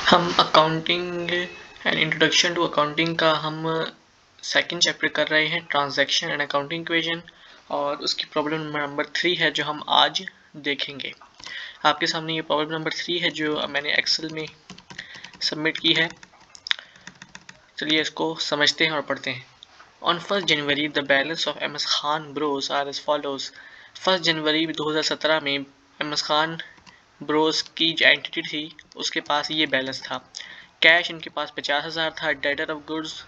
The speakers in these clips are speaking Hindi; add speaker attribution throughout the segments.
Speaker 1: हम accounting and introduction to accounting का हम सेकंड चैप्टर कर रहे हैं, ट्रांजैक्शन एंड अकाउंटिंग इक्वेशन, और उसकी प्रॉब्लम नंबर 3 है जो हम आज देखेंगे। आपके सामने ये प्रॉब्लम नंबर 3 है जो मैंने एक्सेल में सबमिट की है। चलिए इसको समझते हैं और पढ़ते हैं। On 1 January the balance of M S Khan bros are as follows. 1 जनवरी 2017 में एम एस खान ब्रोस की जो एंटिटी थी उसके पास ये बैलेंस था। कैश उनके पास 50,000 था, डेटर ऑफ गुड्स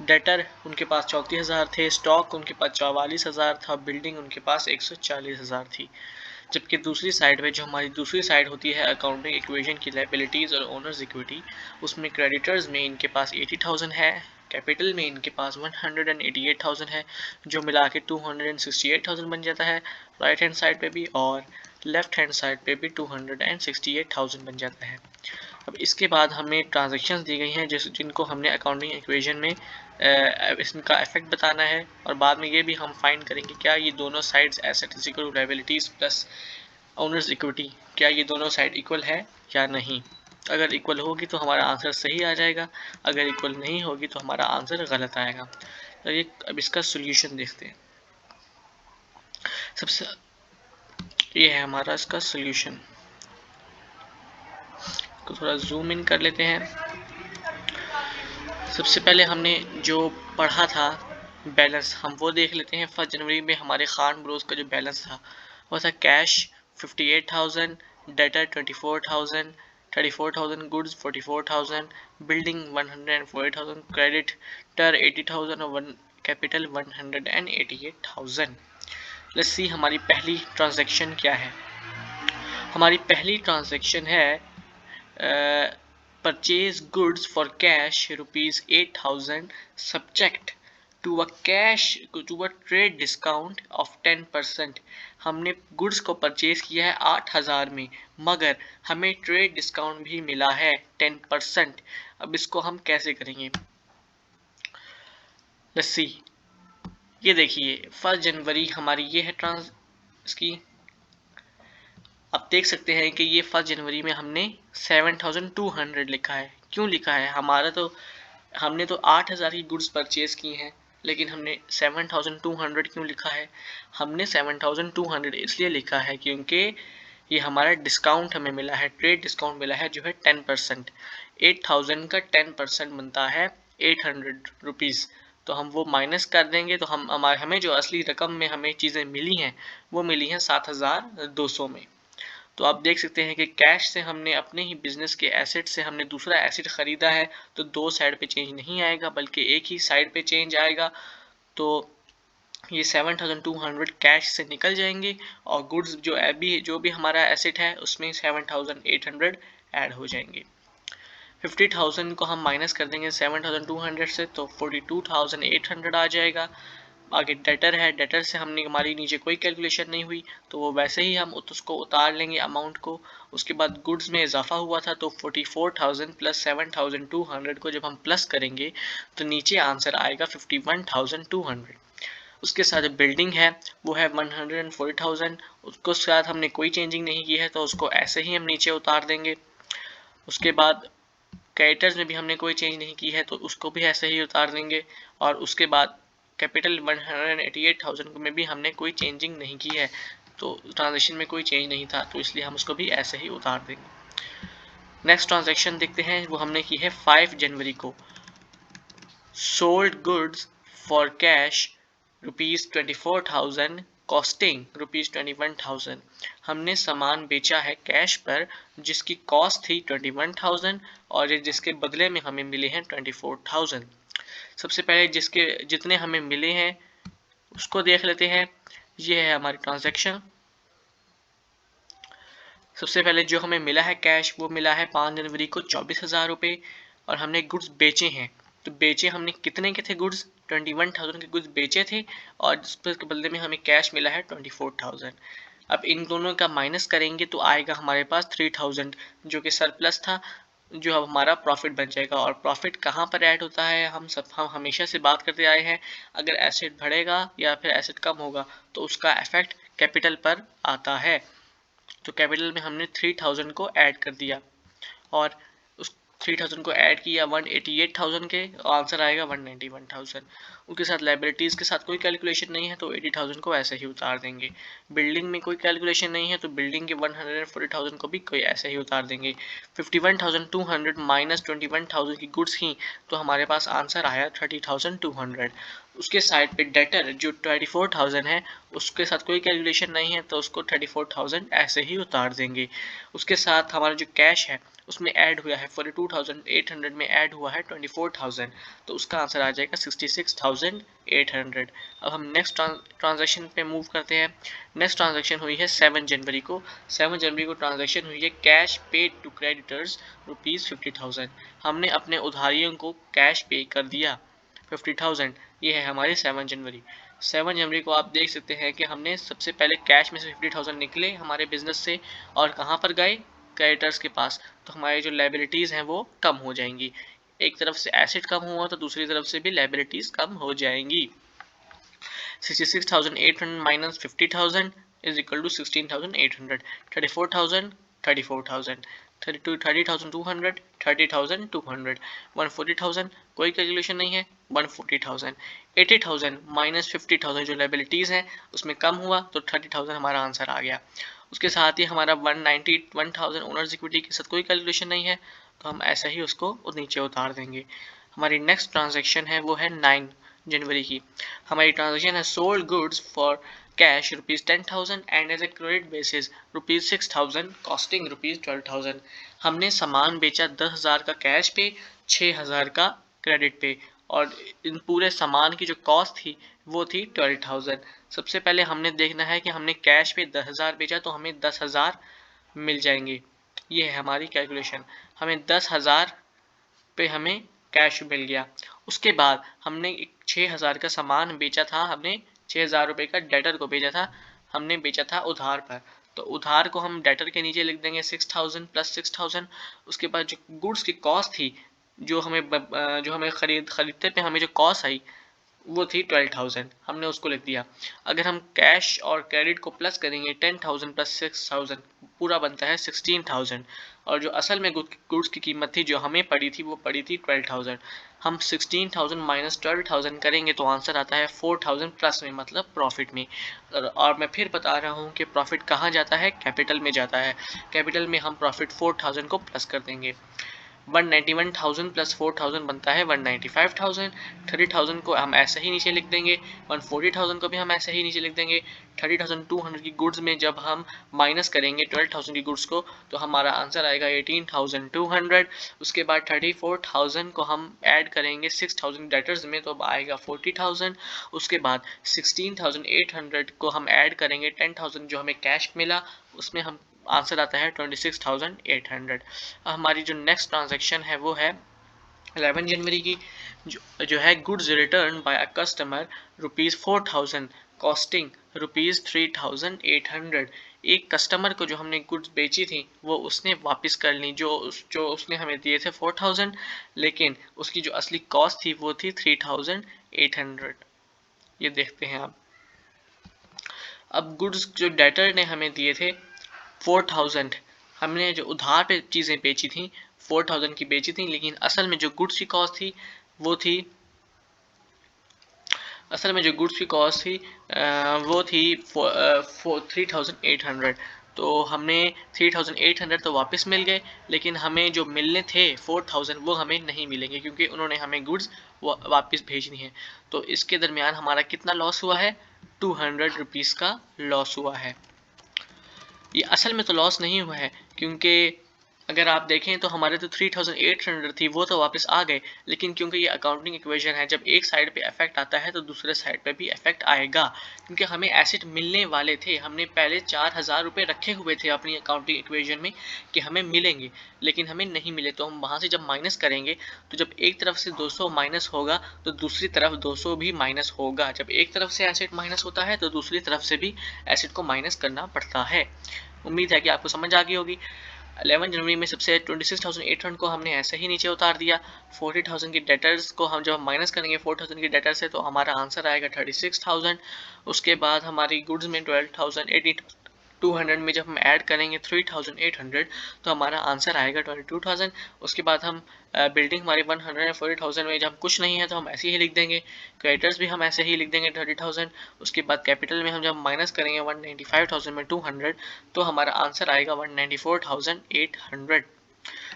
Speaker 1: डेटर उनके पास 34,000 थे, स्टॉक उनके पास 44,000 था, बिल्डिंग उनके पास 140,000 थी। जबकि दूसरी साइड में जो हमारी दूसरी साइड होती है अकाउंटिंग इक्वेशन की लायबिलिटीज और ओनर्स इक्विटी, उसमें क्रेडिटर्स में इनके पास 80,000 है, कैपिटल में इनके पास 188,000 है, जो मिला के 268,000 बन जाता है राइट हैंड साइड पे भी, और लेफ्ट हैंड साइड पे भी 268,000 बन जाता है। अब इसके बाद हमें ट्रांजैक्शंस दी गई हैं जिनको हमने अकाउंटिंग इक्वेशन में इसका इफेक्ट बताना है, और बाद में ये भी हम फाइंड करेंगे क्या ये दोनों sides asset is equal to liabilities plus owners equity, क्या ये दोनों साइड इक्वल है या नहीं। अगर इक्वल होगी तो हमारा आंसर सही आ जाएगा, अगर इक्वल नहीं होगी तो हमारा आंसर गलत आएगा। तो ये अब इसका सोल्यूशन देखते हैं। सबसे ये है हमारा इसका सोल्यूशन, को थोड़ा जूम इन कर लेते हैं। सबसे पहले हमने जो पढ़ा था बैलेंस, हम वो देख लेते हैं। 1 जनवरी में हमारे खान ब्रोस का जो बैलेंस था वो था cash 58,000, debtor 24,000, 34,000, goods 44,000, building 140,000, creditor 80,000 और कैपिटल 188,000। लेट्स सी हमारी पहली ट्रांजैक्शन क्या है। हमारी पहली ट्रांजैक्शन है purchase goods for cash rupees 8,000 subject to a trade discount of 10%। हमने गुड्स को परचेज किया है 8,000 में, मगर हमें ट्रेड डिस्काउंट भी मिला है 10%। अब इसको हम कैसे करेंगे, लेट्स सी। ये देखिए 1 जनवरी हमारी ये है इसकी, आप देख सकते हैं कि ये 1 जनवरी में हमने 7,200 लिखा है। क्यों लिखा है, हमारा तो हमने तो 8,000 की गुड्स परचेज की हैं, लेकिन हमने 7,200 क्यों लिखा है। हमने 7,200 इसलिए लिखा है क्योंकि ये हमारा डिस्काउंट हमें मिला है, ट्रेड डिस्काउंट मिला है जो है 10%। 8,000 का 10% बनता है 800 रुपीज़, तो हम वो माइनस कर देंगे तो हमें जो असली रकम में हमें चीज़ें मिली हैं वो मिली हैं 7,200 में। तो आप देख सकते हैं कि कैश से हमने अपने ही बिजनेस के एसेट से हमने दूसरा एसेट खरीदा है, तो दो साइड पे चेंज नहीं आएगा बल्कि एक ही साइड पे चेंज आएगा। तो ये 7,200 कैश से निकल जाएंगे और गुड्स जो भी हमारा एसेट है उसमें 7,800 ऐड हो जाएंगे। 50,000 को हम माइनस कर देंगे 7,200 से तो 42,800 आ जाएगा। आगे डेटर है, डेटर से हमने हमारी नीचे कोई कैलकुलेशन नहीं हुई तो वो वैसे ही हम उसको उतार लेंगे अमाउंट को। उसके बाद गुड्स में इजाफा हुआ था तो 44,000 प्लस 7,200 को जब हम प्लस करेंगे तो नीचे आंसर आएगा 51,200। उसके साथ बिल्डिंग है वो है 140,000, उसको साथ हमने कोई चेंजिंग नहीं की है तो उसको ऐसे ही हम नीचे उतार देंगे। उसके बाद क्रेडिटर्स में भी हमने कोई चेंज नहीं की है तो उसको भी ऐसे ही उतार देंगे। और उसके बाद कैपिटल 188,000 में भी हमने कोई चेंजिंग नहीं की है, तो ट्रांजेक्शन में कोई चेंज नहीं था तो इसलिए हम उसको भी ऐसे ही उतार देंगे। नेक्स्ट ट्रांजेक्शन देखते हैं, वो हमने की है 5 जनवरी को। Sold goods for cash ₹24,000 costing ₹21,000। हमने सामान बेचा है कैश पर जिसकी कॉस्ट थी 21,000 और जिसके बदले में हमें मिले हैं 24,000। सबसे पहले जितने हमें मिले हैं उसको देख लेते हैं। ये है हमारी ट्रांजैक्शन। सबसे पहले जो हमें मिला है कैश वो मिला है 5 जनवरी को 24,000 रुपये, और हमने गुड्स बेचे हैं। तो बेचे हमने कितने के थे गुड्स, 21,000 के गुड्स बेचे थे और उसके बदले में हमें कैश मिला है 24,000। अब इन दोनों का माइनस करेंगे तो आएगा हमारे पास 3,000 जो कि सरप्लस था, जो अब हमारा प्रॉफिट बन जाएगा। और प्रॉफिट कहाँ पर ऐड होता है, हम हमेशा से बात करते आए हैं, अगर एसेट बढ़ेगा या फिर एसेट कम होगा तो उसका इफेक्ट कैपिटल पर आता है। तो कैपिटल में हमने 3,000 को ऐड कर दिया और 3000 को ऐड किया 188,000 के, आंसर आएगा 191,000। उसके साथ लाइबिलिटीज़ के साथ कोई कैलकुलेशन नहीं है तो 80,000 को ऐसे ही उतार देंगे। बिल्डिंग में कोई कैलकुलेशन नहीं है तो बिल्डिंग के 140,000 को भी कोई ऐसे ही उतार देंगे। 51,200 माइनस 21,000 की गुड्स की तो हमारे पास आंसर आया 30,200। उसके साइड पे डेटर जो 24,000 है उसके साथ कोई कैलकुलेशन नहीं है तो उसको 34,000 ऐसे ही उतार देंगे। उसके साथ हमारा जो कैश है उसमें ऐड हुआ है 42,800 में ऐड हुआ है 24,000 तो उसका आंसर आ जाएगा 66,800। अब हम नेक्स्ट ट्रांजैक्शन पे मूव करते हैं। नेक्स्ट ट्रांजैक्शन हुई है 7 जनवरी को। 7 जनवरी को ट्रांजैक्शन हुई है कैश पेड टू क्रेडिटर्स ₹50,000। हमने अपने उधारियों को कैश पे कर दिया 50,000। ये है हमारी 7 जनवरी। 7 जनवरी को आप देख सकते हैं कि हमने सबसे पहले कैश में से 50,000 निकले हमारे बिजनेस से और कहाँ पर गए, क्रेडिटर्स के पास। तो हमारी जो लाइबिलिटीज़ हैं वो कम हो जाएंगी। एक तरफ से एसेट कम हुआ तो दूसरी तरफ से भी लाइबिलिटीज़ कम हो जाएंगी। 66,800 माइनस 50,000 इज इक्वल टू 16,800। 34,000 34,000 30,200 30,200 140,000 कोई कैलकुलेशन नहीं है 140,000। 80,000 माइनस 50,000 जो लाइबिलिटीज़ हैं उसमें कम हुआ तो 30,000 हमारा आंसर आ गया। उसके साथ ही हमारा 191,000 ओनर्स इक्विटी के साथ कोई कैलकुलेशन नहीं है तो हम ऐसा ही उसको नीचे उतार देंगे। हमारी नेक्स्ट ट्रांजैक्शन है वो है 9 जनवरी की। हमारी ट्रांजैक्शन है sold goods for cash ₹10,000 and as a credit basis ₹6,000 costing ₹12,000। हमने सामान बेचा 10,000 का कैश पे, 6,000 का क्रेडिट पे और इन पूरे सामान की जो कॉस्ट थी वो थी 12,000। सबसे पहले हमने देखना है कि हमने कैश पे 10,000 बेचा तो हमें 10,000 मिल जाएंगे। ये है हमारी कैलकुलेशन। हमें 10,000 पे हमें कैश मिल गया। उसके बाद हमने 6,000 का सामान बेचा था, हमने 6,000 रुपये का डेटर को बेचा था, हमने बेचा था उधार पर। तो उधार को हम डेटर के नीचे लिख देंगे 6,000 प्लस 6,000। उसके बाद जो गुड्स की कॉस्ट थी जो हमें खरीदते पे हमें जो कॉस्ट आई वो थी 12,000, हमने उसको लिख दिया। अगर हम कैश और क्रेडिट को प्लस करेंगे 10,000 प्लस 6,000 पूरा बनता है 16,000 और जो असल में गुड्स की कीमत थी जो हमें पड़ी थी वो पड़ी थी 12,000। हम 16,000 माइनस 12,000 करेंगे तो आंसर आता है 4,000 प्लस में, मतलब प्रॉफिट में। और मैं फिर बता रहा हूँ कि प्रॉफिट कहाँ जाता है, कैपिटल में जाता है। कैपिटल में हम प्रॉफिट 4,000 को प्लस कर देंगे। 191,000 प्लस 4,000 बनता है 195,000। 30,000 को हम ऐसे ही नीचे लिख देंगे, 140,000 को भी हम ऐसे ही नीचे लिख देंगे। 30,200 की गुड्स में जब हम माइनस करेंगे 12,000 की गुड्स को तो हमारा आंसर आएगा 18,200। उसके बाद 34,000 को हम ऐड करेंगे 6,000 डेटर्स में तो अब आएगा 40,000। उसके बाद 16,800 को हम ऐड करेंगे 10,000 जो हमें कैश मिला उसमें हम आंसर आता है 26,800। हमारी जो नेक्स्ट ट्रांजैक्शन है वो है 11 जनवरी की, जो है goods return by a customer ₹4,000 costing ₹3,800। एक कस्टमर को जो हमने गुड्स बेची थी वो उसने वापस कर ली, जो उसने हमें दिए थे 4,000 लेकिन उसकी जो असली कॉस्ट थी वो थी 3,800। ये देखते हैं आप। अब गुड्स जो डेटर ने हमें दिए थे 4,000, हमने जो उधार पे चीज़ें बेची थी 4,000 की बेची थी लेकिन असल में जो गुड्स की कॉस्ट थी वो थी 3,800। तो हमने 3,800 तो वापस मिल गए लेकिन हमें जो मिलने थे 4,000 वो हमें नहीं मिलेंगे क्योंकि उन्होंने हमें गुड्स वापस भेजनी है। तो इसके दरमियान हमारा कितना लॉस हुआ है, 200 रुपीज़ का लॉस हुआ है। ये असल में तो लॉस नहीं हुआ है क्योंकि अगर आप देखें तो हमारे तो 3,800 थी वो तो वापस आ गए, लेकिन क्योंकि ये अकाउंटिंग इक्वेशन है जब एक साइड पे इफेक्ट आता है तो दूसरे साइड पे भी इफेक्ट आएगा। क्योंकि हमें एसेट मिलने वाले थे, हमने पहले 4,000 रुपये रखे हुए थे अपनी अकाउंटिंग इक्वेशन में कि हमें मिलेंगे लेकिन हमें नहीं मिले। तो हम वहाँ से जब माइनस करेंगे तो जब एक तरफ से 200 माइनस होगा तो दूसरी तरफ 200 भी माइनस होगा। जब एक तरफ से एसेट माइनस होता है तो दूसरी तरफ से भी एसेट को माइनस करना पड़ता है। उम्मीद है कि आपको समझ आ गई होगी। 11 जनवरी में सबसे 26,800 को हमने ऐसे ही नीचे उतार दिया। 40,000 की डेटर्स को हम जब माइनस करेंगे 4,000 की डेटर से तो हमारा आंसर आएगा 36,000। उसके बाद हमारी गुड्स में 12,000 200 में जब हम ऐड करेंगे 3800 तो हमारा आंसर आएगा 22,000। उसके बाद हम बिल्डिंग हमारी 140,000 में जब कुछ नहीं है तो हम ऐसे ही लिख देंगे, क्रेडिटर्स भी हम ऐसे ही लिख देंगे 30,000। उसके बाद कैपिटल में हम जब माइनस करेंगे 195,000 में 200 तो हमारा आंसर आएगा 194,800।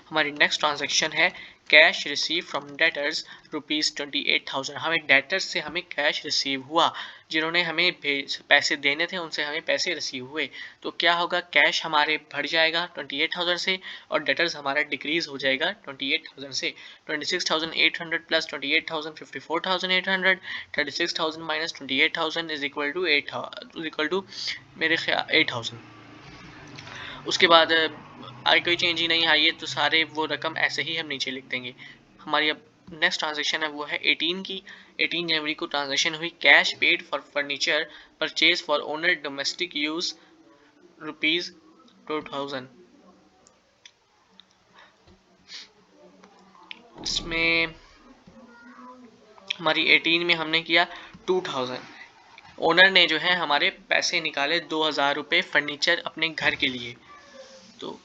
Speaker 1: हमारी नेक्स्ट ट्रांजैक्शन है कैश रिसीव फ्रॉम डेटर्स ₹28,000। हमें डेटर्स से हमें कैश रिसीव हुआ, जिन्होंने हमें पैसे देने थे उनसे हमें पैसे रिसीव हुए। तो क्या होगा, कैश हमारे बढ़ जाएगा 28,000 से और डेटर्स हमारा डिक्रीज हो जाएगा 28,000 से। 26,800 plus 28,000 54,800, 36,000 minus 28,000 is equal to मेरे ख्याल 8,000। उसके बाद आगे कोई चेंज ही नहीं आई है तो सारे वो रकम ऐसे ही हम नीचे लिख देंगे। हमारी अब नेक्स्ट ट्रांजेक्शन है वो है 18 की। 18 जनवरी को ट्रांजेक्शन हुई cash paid for furniture purchase for owner domestic use ₹2,000। इसमें हमारी 18 में हमने किया 2,000। ओनर ने जो है हमारे पैसे निकाले 2,000 रुपये फर्नीचर अपने घर के लिए। तो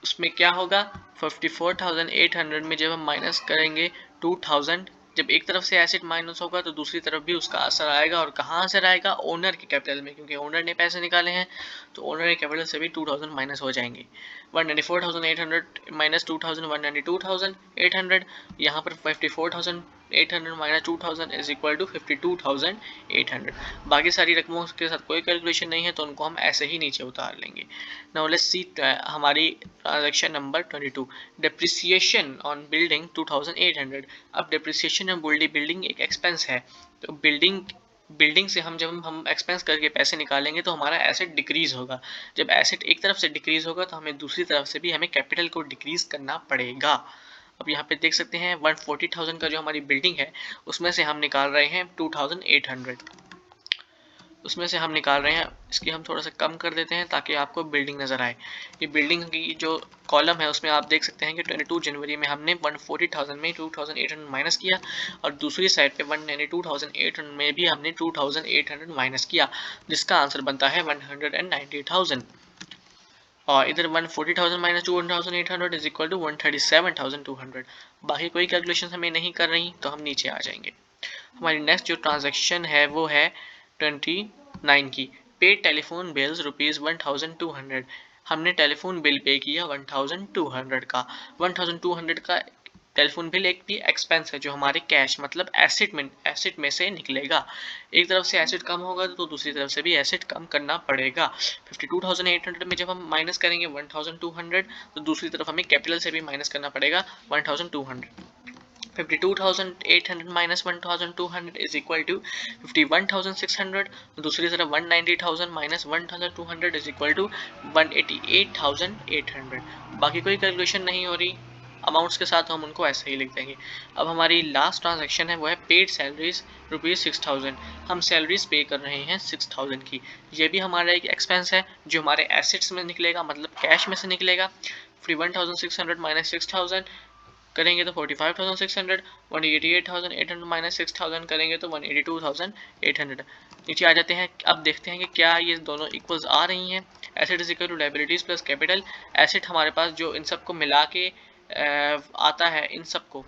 Speaker 1: उसमें क्या होगा, 54,800 में जब हम माइनस करेंगे 2,000, जब एक तरफ से एसेट माइनस होगा तो दूसरी तरफ भी उसका असर आएगा। और कहाँ असर आएगा, ओनर के कैपिटल में, क्योंकि ओनर ने पैसे निकाले हैं तो ओनर के कैपिटल से भी 2,000 माइनस हो जाएंगे। 194,800 माइनस 2,000 192,800। यहाँ पर 54,800 माइनस 2,000 इज इक्वल टू 52,800। बाकी सारी रकमों के साथ कोई कैलकुलेशन नहीं है तो उनको हम ऐसे ही नीचे उतार लेंगे। नाउ लेट्स सी हमारी transaction number 22, depreciation on building 2,800। अब डेप्रिसिएशन ऑन बिल्डिंग एक एक्सपेंस है, तो बिल्डिंग से जब हम एक्सपेंस करके पैसे निकालेंगे तो हमारा एसेट डिक्रीज होगा। जब एसेट एक तरफ से डिक्रीज होगा तो हमें दूसरी तरफ से भी हमें कैपिटल को डिक्रीज करना पड़ेगा। अब यहाँ पे देख सकते हैं 140,000 का जो हमारी बिल्डिंग है उसमें से हम निकाल रहे हैं 2,800, उसमें से हम निकाल रहे हैं, इसकी हम थोड़ा सा कम कर देते हैं ताकि आपको बिल्डिंग नज़र आए। ये बिल्डिंग की जो कॉलम है उसमें आप देख सकते हैं कि 22 जनवरी में हमने 140,000 में 2,800 माइनस किया और दूसरी साइड पे 192,800 में भी हमने 2,800 माइनस किया, जिसका आंसर बनता है 190,000। और इधर 140,000 माइनस 2,800 इज इक्वल टू 137,200। बाकी कोई कैलकुलेशन हमें नहीं कर रही तो हम नीचे आ जाएंगे। हमारी नेक्स्ट जो ट्रांजैक्शन है वो है 29 की, पे टेलीफोन बिल्स ₹1,200। हमने टेलीफोन बिल पे किया 1,200 का। 1,200 का टेलीफोन बिल एक भी एक्सपेंस है जो हमारे कैश मतलब एसेट में से निकलेगा। एक तरफ से एसेट कम होगा तो दूसरी तरफ से भी एसेट कम करना पड़ेगा। 52,800 में जब हम माइनस करेंगे 1,200 तो दूसरी तरफ हमें कैपिटल से भी माइनस करना पड़ेगा 1,200। 52,800 माइनस 1,200 इज इक्वल टू 51,600। दूसरी तरफ 190,000 माइनस 1,200 इज इक्वल टू 188,800। बाकी कोई कैलकुलेशन नहीं हो रही अमाउंट्स के साथ, हम उनको ऐसे ही लिख देंगे। अब हमारी लास्ट ट्रांजैक्शन है वो है पेड सैलरीज ₹6,000। हम सैलरीज पे कर रहे हैं 6,000 की। ये भी हमारा एक एक्सपेंस है जो हमारे एसेट्स में निकलेगा, मतलब कैश में से निकलेगा। 51,600 माइनस 6,000 करेंगे तो 45,600, 188,800 माइनस 6,000 करेंगे तो 182,800। नीचे आ जाते हैं। अब देखते हैं कि क्या ये दोनों इक्वल्स आ रही हैं। Asset is equal to liabilities plus capital. Asset हमारे पास जो इन सबको मिला के आता है, इन सबको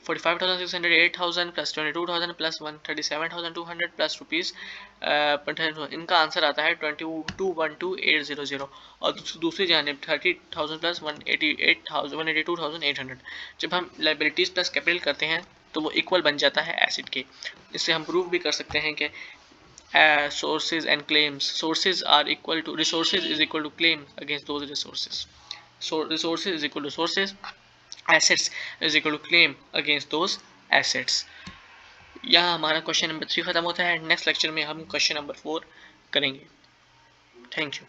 Speaker 1: 45,600 8,000 प्लस 22,000 प्लस 137,200 प्लस रुपीज़, इनका आंसर आता है 22,12,800। और दूसरी जानब 30,000 प्लस 182,800। जब हम लाइबिलिटीज़ प्लस कैपिटल करते हैं तो वो इक्वल बन जाता है एसिड के। इससे हम प्रूव भी कर सकते हैं कि sources and claims, sources are equal to resources is equal to claim against those resources. So resources is equal to sources, assets is equal to claim against those assets. यहाँ हमारा क्वेश्चन नंबर 3 खत्म होता है। नेक्स्ट लेक्चर में हम क्वेश्चन नंबर 4 करेंगे। Thank you.